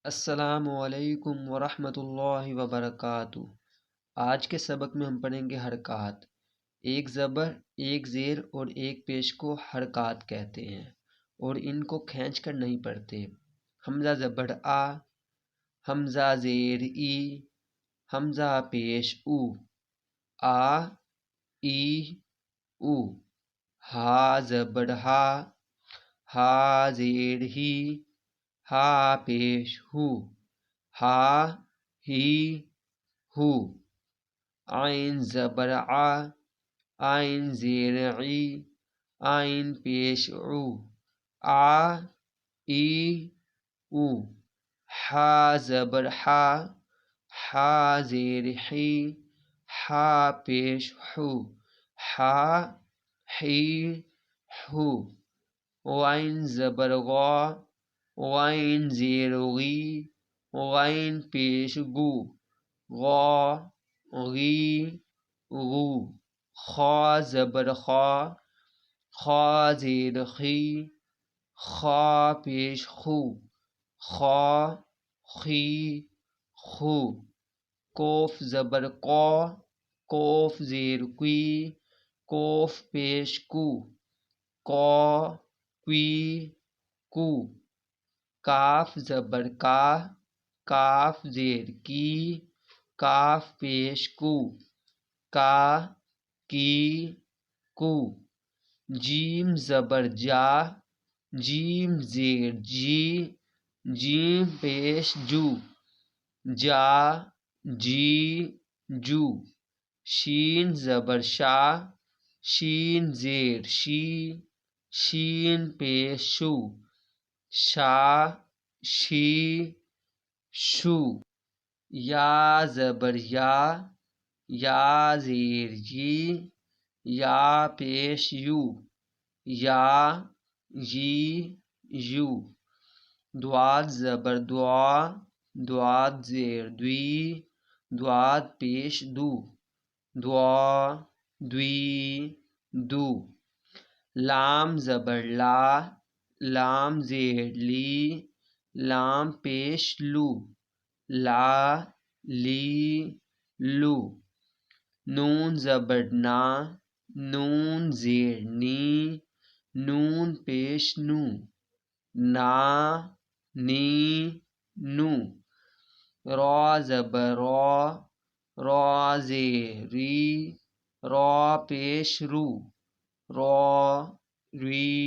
السلام علیکم ورحمۃ اللہ وبرکاتہ۔ آج کے سبق میں ہم پڑھیں گے حرکات۔ ایک زبر، ایک زیر اور ایک پیش کو حرکات کہتے ہیں اور ان کو کھینچ کر نہیں پڑھتے۔ حمزہ زبر آ، حمزہ زیر ای، حمزہ پیش او، آ ای او۔ ہا زبر ہا، ہا زیر ہی، ہا پیش ہو، ہا ہی ہو۔ عین زبر ع، عین زیر عی، عین پیش عو، آ ای او۔ حا زبر حا، حا زیر حی، حا پیش حو، حا حی حو۔ غین زبر غا، غین زیر غی، غین پیش گو، غا غی غو۔ خا زبر خا، خا زیر خی، خا پیش خو، خا خی خو۔ کوف زبر قا، کوف زیر کوی، کوف پیش کو، قا کوی کو۔ کاف زبر کا، کاف زیر کی، کاف پیش کو، کا کی کو۔ جیم زبر جا، جیم زیر جی، جیم پیش جو، جا جی جو۔ شین زبر شا، شین زیر شی، شین پیش شو، شا شی شو۔ یا زبر یا، یا زیر یی، یا پیش یو، یا یی یو۔ دواد زبر دعا، دواد زیر دوی، دواد پیش دو، دعا دوی دو۔ لام زبر لا، لام زیر لی، لام پیش لو، لا لی لو۔ نون زبر نا، نون زیر نی، نون پیش نو، نا نی نو۔ را زبر را، را زیر ری، را پیش رو، را ری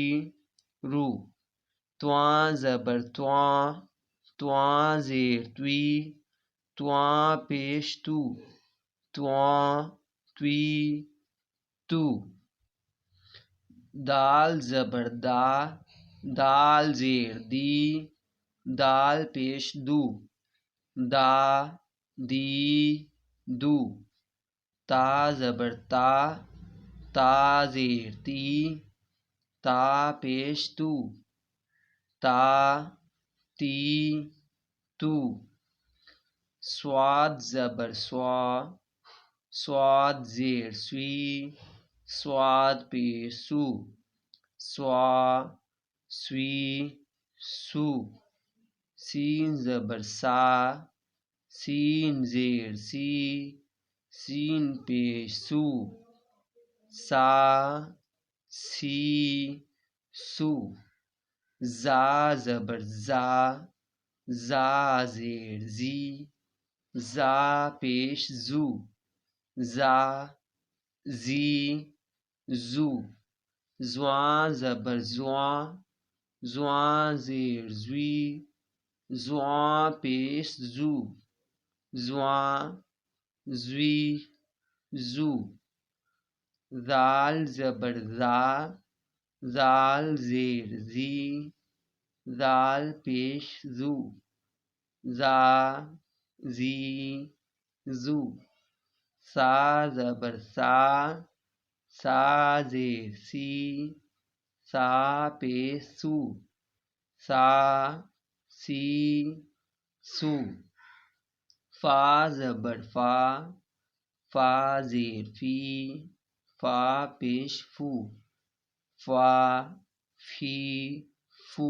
رو۔ تواں زبر تواں، تواں زیر توی، تواں پیش تو، تواں توی تو۔ دال زبر دا، دال زیر دی، دال پیش دو، دا دی دو۔ تا زبر تا، تا زیر تی، تا پیش تو، تا تی تو۔ صاد زبر سوا، صاد زیر سوی، صاد پیش سو، سوا سوی سو۔ سین زبر سا، سین زیر سی، سین پیش سو، سا سی سو۔ زا زبر زا، زا زیر زی، زا پیش زو، زا زی زو۔ زواں زبر زواں، زواں زیر زوی، زواں پیش زو، زواں زوی زو۔ ذال زبر ذا، ذال زیر زی، ذال پیش زو، زا زی زو۔ سا زبر سا، سا زیر سی، سا پیش سو، سا سی سو۔ فا زبر فا، فا زیر فی، فا پیش فو، فا فی فو۔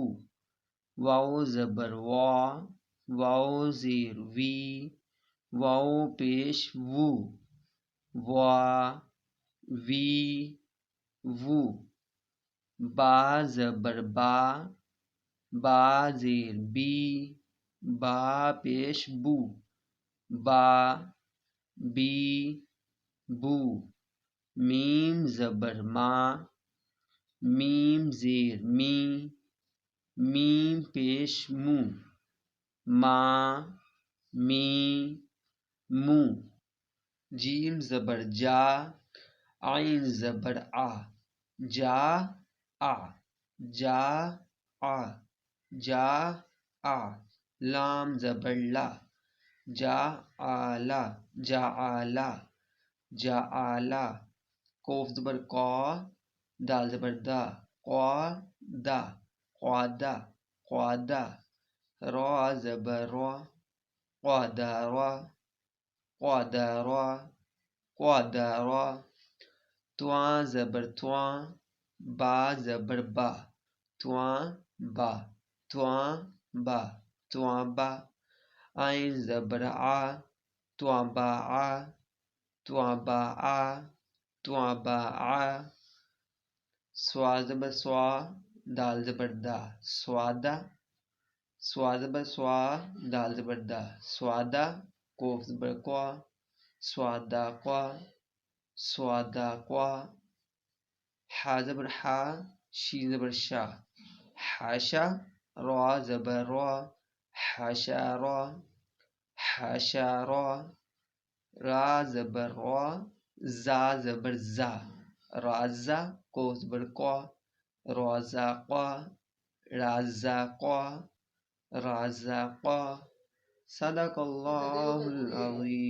واو زبر وا، واو زیر وی، واو پیش وو، وا وی وو، با زبر با، با زیر بی، با پیش بو، با بی بو، میم زبر ما، میم زیر می، میم پیش مو، ما می مو، جیم زبر جا، عین زبر آ، جا آ، جا آ، جا آ، لام زبر لا، جا آلا، جا آلا، جا آلا، کوف زبر قا، دال زبر دا، قا دا، قادا، قادا، را زبر را، قادارا، قادارا، قادارا، تواں زبر تواں، با زبر با، تواں با، تواں با، تواں با، عین زبر آ، تواں با آ، تواں با آ، تواں با آ، سوا زبر سوا، دال زبر دا، سوادا، سوا زبر سوا، دال زبر دا، سوادا، کوف زبر قوا، سوادا قوا، سوادا قوا، حا زبر حا، شین زبر شا، حاشا، را زبر را، حاشا را، حاشا را، را زبر را، زا زبر زا، رازا، کوف زبر قوا، رازا قوا، رازا قوا، رازا قوا، صدق اللہ العظیم.